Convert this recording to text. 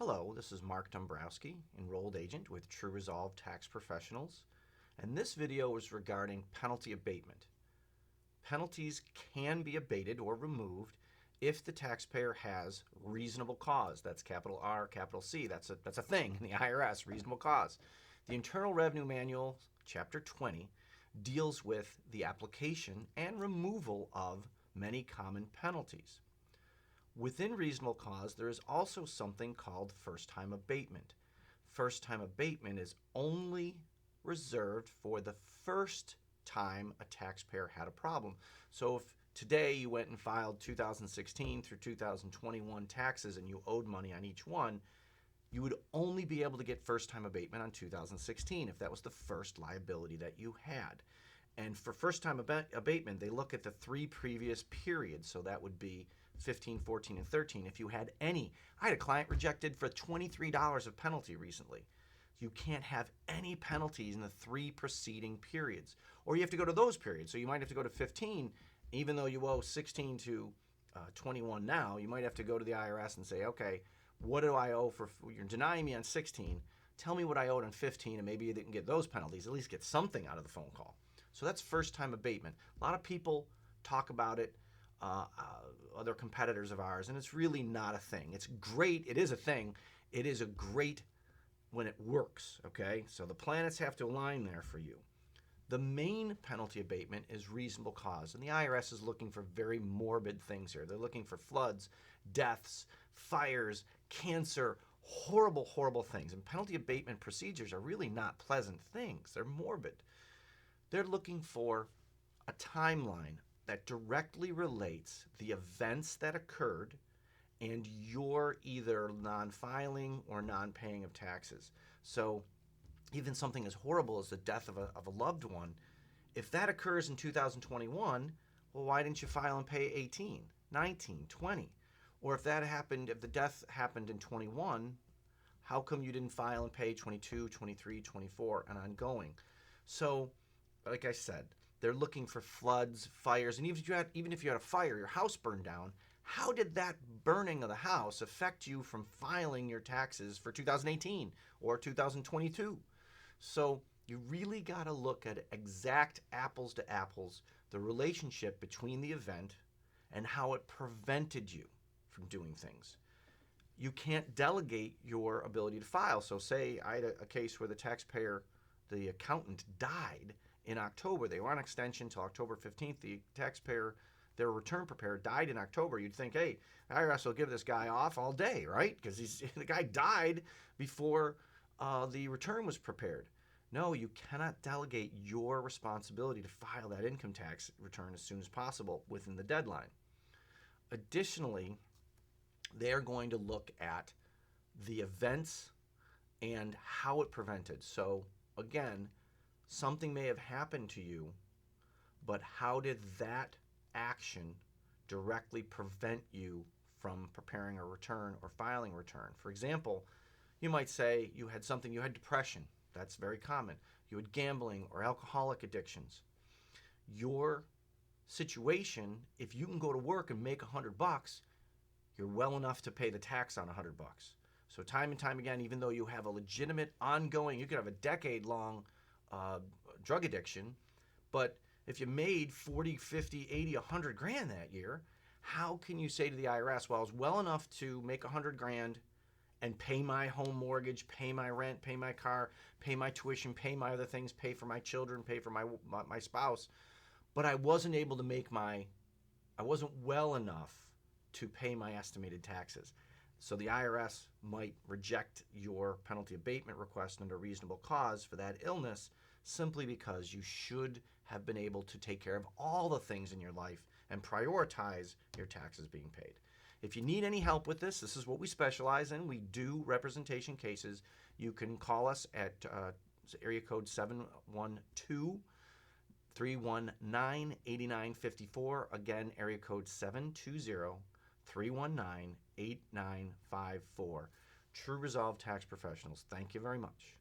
Hello, this is Mark Dombrowski, enrolled agent with True Resolve Tax Professionals, and this video is regarding penalty abatement. Penalties can be abated or removed if the taxpayer has reasonable cause. That's capital R, capital C. That's a thing in the IRS, reasonable cause. The Internal Revenue Manual, Chapter 20, deals with the application and removal of many common penalties. Within reasonable cause, there is also something called first-time abatement. First-time abatement is only reserved for the first time a taxpayer had a problem. So if today you went and filed 2016 through 2021 taxes and you owed money on each one, you would only be able to get first-time abatement on 2016 if that was the first liability that you had. And for first-time abatement, they look at the 3 previous periods. So that would be 15, 14, and 13. If you had any, I had a client rejected for $23 of penalty recently. You can't have any penalties in the 3 preceding periods. Or you have to go to those periods. So you might have to go to 15, even though you owe 16 to 21 now, you might have to go to the IRS and say, okay, what do I owe for, you're denying me on 16, tell me what I owed on 15, and maybe you didn't get those penalties, at least get something out of the phone call. So that's first-time abatement. A lot of people talk about it, other competitors of ours, and it's really not a thing. It's great. It is a thing. It is a great when it works, okay? So the planets have to align there for you. The main penalty abatement is reasonable cause, and the IRS is looking for very morbid things here. They're looking for floods, deaths, fires, cancer, horrible, horrible things. And penalty abatement procedures are really not pleasant things. They're morbid. They're looking for a timeline that directly relates the events that occurred and your either non-filing or non-paying of taxes. So even something as horrible as the death of a loved one, if that occurs in 2021, well, why didn't you file and pay 18, 19, 20? Or if that happened, if the death happened in 21, how come you didn't file and pay 22, 23, 24, and ongoing? So, like I said, they're looking for floods, fires, and even if you had a fire, your house burned down, how did that burning of the house affect you from filing your taxes for 2018 or 2022? So you really got to look at exact apples to apples, the relationship between the event and how it prevented you from doing things. You can't delegate your ability to file. So say I had a case where the accountant died in October. They were on extension till October 15th. The taxpayer, their return preparer, died in October. You'd think, hey, IRS will give this guy off all day, right? Because the guy died before the return was prepared. No, you cannot delegate your responsibility to file that income tax return as soon as possible within the deadline. Additionally, they're going to look at the events and how it prevented. So again, something may have happened to you, but how did that action directly prevent you from preparing a return or filing a return? For example, you might say you had depression. That's very common. You had gambling or alcoholic addictions. Your situation, if you can go to work and make $100, you're well enough to pay the tax on $100. So time and time again, even though you have a legitimate ongoing, you could have a decade-long drug addiction, but if you made 40, 50, 80, 100 grand that year, how can you say to the IRS, well, I was well enough to make 100 grand and pay my home mortgage, pay my rent, pay my car, pay my tuition, pay my other things, pay for my children, pay for my spouse, but I wasn't able to I wasn't well enough to pay my estimated taxes. So the IRS might reject your penalty abatement request under reasonable cause for that illness simply because you should have been able to take care of all the things in your life and prioritize your taxes being paid. If you need any help with this is what we specialize in. We do representation cases. You can call us at area code 712-319-8954. Again, area code 720-319-8954. True Resolve Tax Professionals. Thank you very much.